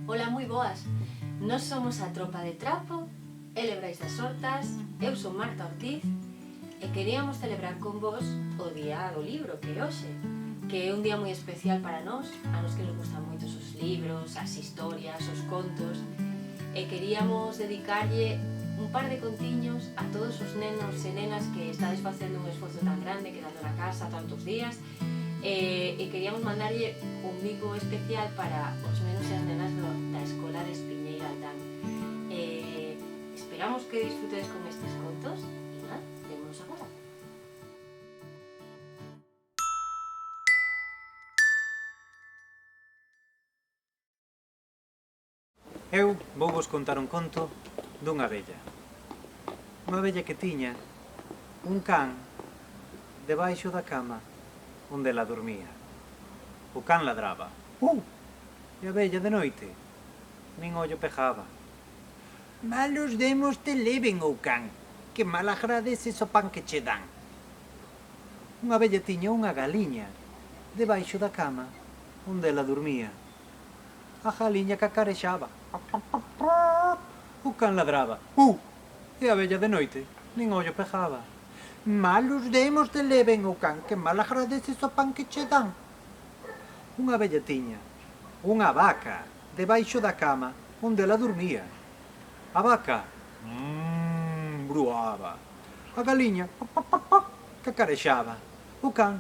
Ola, moi boas. Nós somos a Tropa de Trapo, ele Brais das Hortas, eu son Marta Ortiz e queríamos celebrar con vos o Día do Libro, que é hoxe, que é un día moi especial para nós, a nos que nos gustan moito os libros, as historias, os contos, e queríamos dedicarlle un par de contiños a todos os nenos e nenas que estades facendo un esforzo tan grande, quedando na casa tantos días, e queríamos mandarlle un mico especial para os nenos e as nenas da Escola de Espiñeira Aldán. Esperamos que disfrutedes con estes contos e nada, vémonos agora. Eu vou vos contar un conto dunha vella. Unha vella que tiña un can debaixo da cama onde ela dormía. O can ladraba. E a vella de noite nin ollo pejaba. Malos demos te leven, o can, que mal agradeces o pan que che dan. Unha vella tiña unha galiña debaixo da cama onde ela dormía. A galiña cacarexaba. O can ladraba. E a vella de noite nin ollo pejaba. Malos demos te leven, o can, que mal agradeces o pan que che dan. Unha vella tiña unha vaca debaixo da cama onde ela dormía. A vaca bruaba. A galiña cacarexaba. O can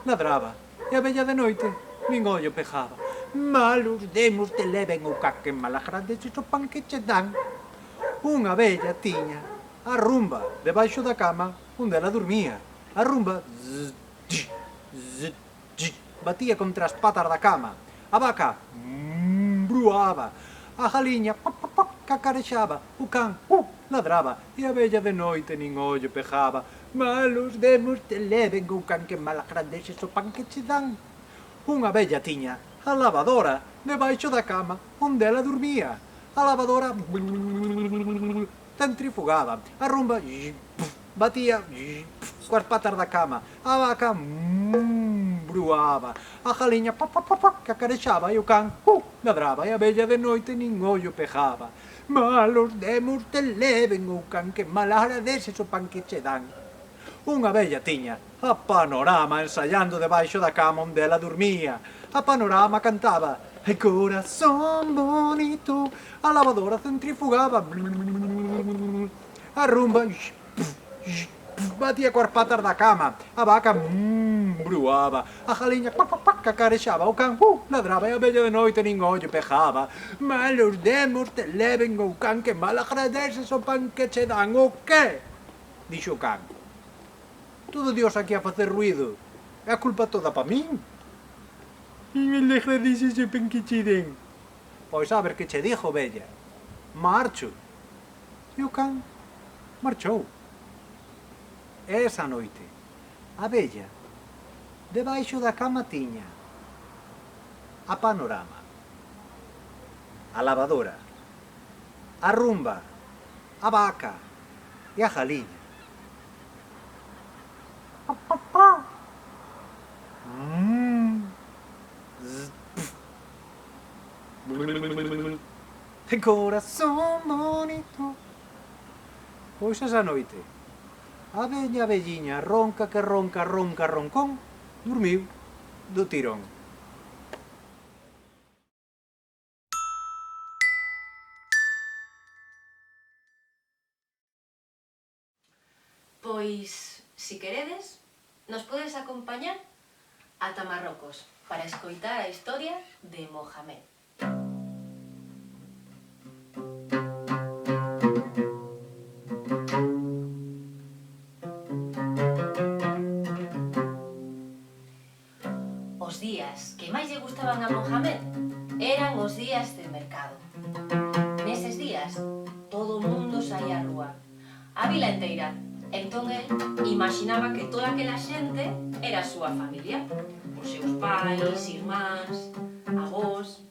ladraba. E a vella de noite nin ollo pejaba. Malos demos te leven, o can, que mal agradeces o pan que che dan. Unha vella tiña a rumba debaixo da cama onde ela dormía. A rumba batía contra as patas da cama. A vaca bruaba. A galiña cacarexaba. O can ladraba. E a vella de noite nin ollo pejaba. Malos demos te leven, o can, que mal agradeces o pan que che dan. Unha vella tiña a lavadora debaixo da cama onde ela dormía. A lavadora centrifugaba. A rumba batía coas patas da cama. A vaca bruaba. A galiña cacarexaba e o can ladraba. E a vella de noite nin ollo pejaba. Malos demos te leven, o can, que mal agradeces o pan que che dan. Unha vella tiña a Panorama ensaiando debaixo da cama onde ela dormía. A Panorama cantaba: "Ai, corazón bonito". A lavadora centrifugaba. A rumba batía coas patas da cama. A vaca bruaba. A galiña cacarexaba. O can ladraba. E a vella de noite nin ollo pejaba. Malos demos te leven, o can, que mal agradeces o pan que che dan. O que? Dixo o can. Todo Dios aquí a facer ruido. É a culpa toda pa min. Nin le agradeces o pan que che den. Pois a ver que che dixo, vella. Marcho. E o can marchou. Esa noite, a vella debaixo da cama tiña a Panorama, a lavadora, a rumba, a vaca e a galiña. De corazón bonito. Pois esa noite, a velliña ronca que ronca, roncón, dormiu do tirón. Pois, si queredes, nos podes acompañar ata Marrocos para escoitar a historia de Mohamed. Os días que máis lle gustaban a Mohamed eran os días de mercado. Neses días, todo o mundo saía á rúa, a vila enteira. Entón el imaginaba que toda aquela xente era a súa familia, os seus pais, irmáns, avós.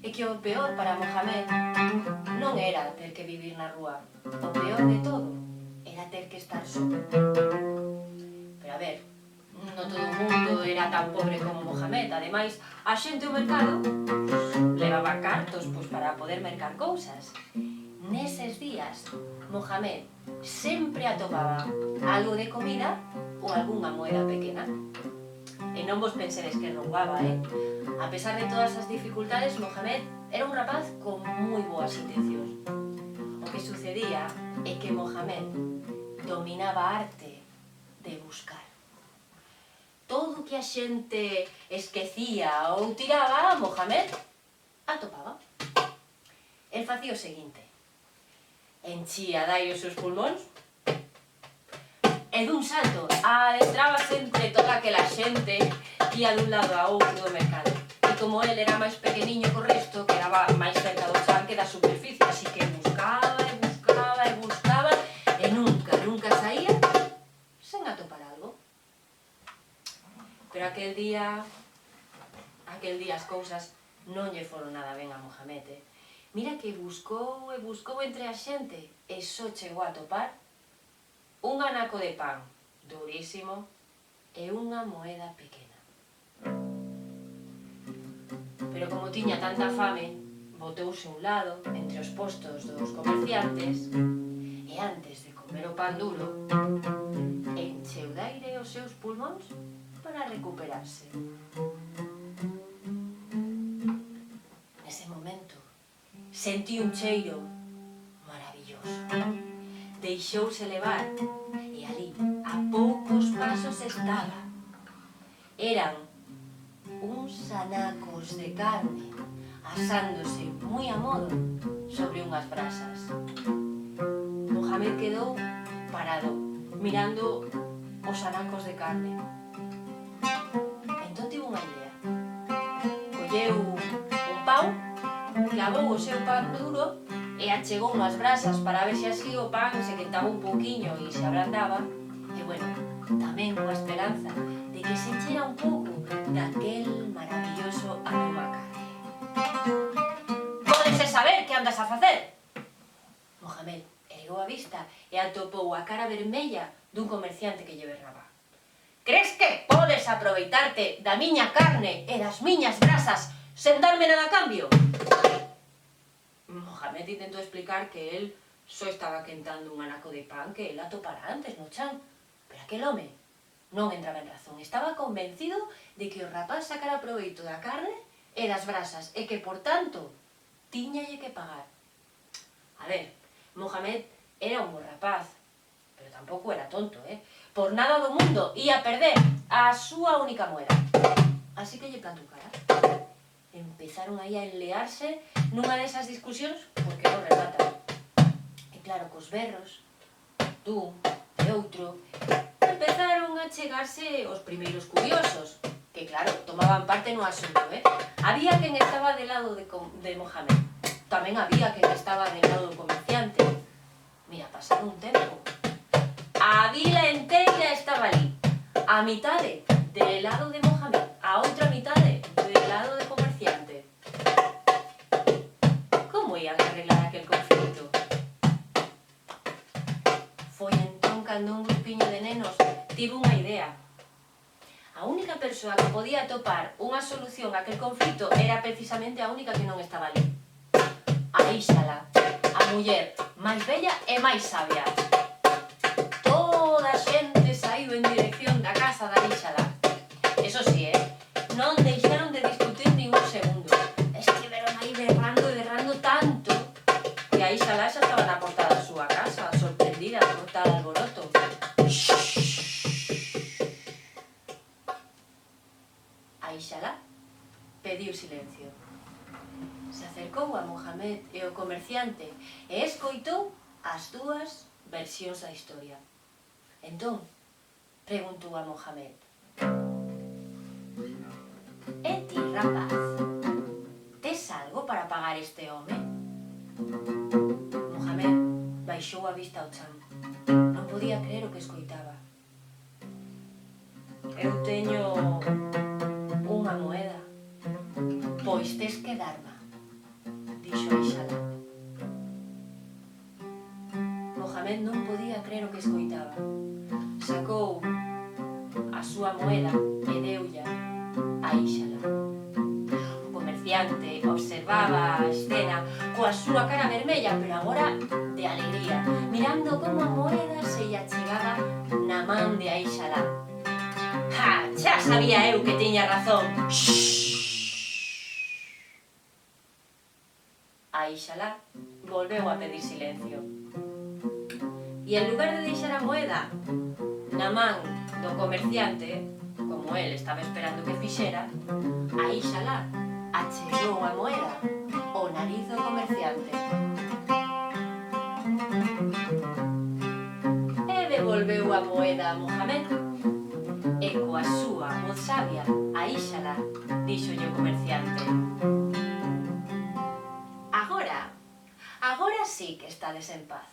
E que o peor para Mohamed non era ter que vivir na rúa. O peor de todo era ter que estar só. Pero a ver, non todo o mundo era tan pobre como Mohamed. Ademais, a xente ao mercado levaba levaba cartos para poder mercar cousas. Neses días, Mohamed sempre atopaba algo de comida ou algunha moeda pequena. E non vos pensedes que roubaba, A pesar de todas as dificultades, Mohamed era un rapaz con moi boas intencións. O que sucedía é que Mohamed dominaba a arte de buscar. Todo o que a xente esquecía ou tiraba, Mohamed atopaba. El facía o seguinte: enchía dai os seus pulmóns e dun salto adentrábase entre toda aquela xente que ia dun lado a outro do mercado. E como el era máis pequeniño co resto, quedaba máis cerca do chan que da superficie, así que buscaba e buscaba e buscaba e nunca saía sen atopar algo. Pero aquel día as cousas non lle foron nada ben a Mohamed, Mira que buscou e buscou entre a xente e só chegou a topar un anaco de pan durísimo e unha moeda pequena. Pero como tiña tanta fame, botouse a un lado entre os postos dos comerciantes e antes de comer o pan duro, encheu de aire os seus pulmóns para recuperarse. Nese momento, sentí un cheiro maravilloso. Deixouse levar e ali, a poucos pasos estaba. Eran uns anacos de carne asándose moi a modo sobre unhas brasas. Mohamed quedou parado, mirando os anacos de carne. Entón tivo unha idea. Colleu un pau, clavou o seu pan duro e achegou unhas brasas para ver se así o pan se quentaba un pouquiño e se ablandaba. E bueno, tamén coa esperanza de que se enchera un pouco daquel maravilloso aroma a carne. Pódese saber que andas a facer? Mohamed ergueu a vista e atopou a cara vermella dun comerciante que lle berraba. Crees que podes aproveitarte da miña carne e das miñas brasas sen darme nada a cambio? Mohamed intentou explicar que el só estaba quentando un anaco de pan que el atopara antes no chan. Pero aquel home non entraba en razón. Estaba convencido de que o rapaz sacara proveito da carne e das brasas e que, por tanto, tiñalle que pagar. A ver, Mohamed era un bo rapaz, pero tampouco era tonto, Por nada do mundo ia perder a súa única moeda. Así que lle plantou cara. Empezaron aí a enlearse nunha desas discusións porque non rematan. E claro, cos berros dun e outro empezaron a chegarse os primeiros curiosos, que claro, tomaban parte no asunto, Había quen estaba del lado de Mohamed, tamén había quen estaba del lado do comerciante. Mira, pasado un tempo, a vila enteira estaba ali, a mitade del lado de Mohamed, a outra mitade del lado de comerciante. Como ian arreglar aquel conflito? Foi entón cando un grupiño de nenos tivo unha idea. A única persoa que podía atopar unha solución a aquel conflito era precisamente a única que non estaba ali. Aíxala, a muller máis bella e máis sabia. Toda a xente saiu en dirección da casa da Aíxala. Eso sí, non deixaron de discutir nin un segundo. Estiveron aí berrando e berrando tanto que Aíxala xa estaba na porta da súa casa, sorprendida por tal alboroto. Aíxala pediu silencio. Se acercou a Mohamed e o comerciante e escoitou as dúas versións da historia. Entón, preguntou a Mohamed: E ti, rapaz, tes algo para pagar este home? Mohamed baixou a vista ao chan. Non podía creer o que escoitaba. Eu teño unha moeda. Pois tes que darma, dixo Aíxala. Mohamed non podía crer o que escoitaba. Sacou a súa moeda e deulla a Aíxala. O comerciante observaba a escena coa súa cara vermella, pero agora de alegría, mirando como a moeda se lle achegaba na man de Aíxalá. ¡Ja! Xa sabía eu que tiña razón. Aíxalá volveu a pedir silencio. E en lugar de deixar a moeda na man do comerciante, como el estaba esperando que fixera, Aíxalá achegou a moeda ao nariz do comerciante. E devolveu a moeda a Mohamed. E coa súa voz sabia, Aíxalá díxolle o comerciante: Agora sí que estades en paz.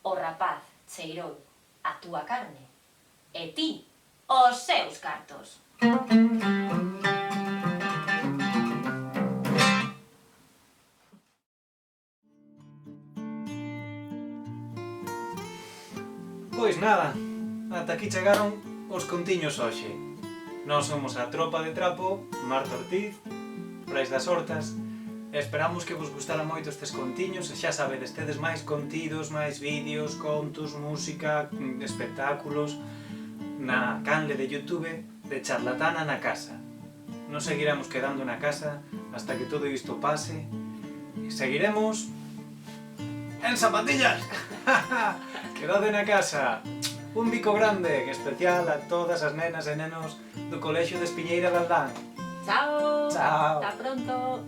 O rapaz cheirou a túa carne e ti os seus cartos. Pois nada, ata aquí chegaron os contiños hoxe. Nós somos a Tropa de Trapo, Marta Ortiz, Brais das Hortas, e esperamos que vos gustaran moito estes contiños, e xa sabedes, tedes máis contidos, máis vídeos, contos, música, espectáculos, na canle de YouTube de Charlatana na Casa. Nos seguiremos quedando na casa hasta que todo isto pase, e seguiremos en zapatillas. Quedade na casa. Un bico grande, que especial a todas as nenas e nenos do Colexio de Espiñeira de Aldán. Chao. Chao. Hasta pronto.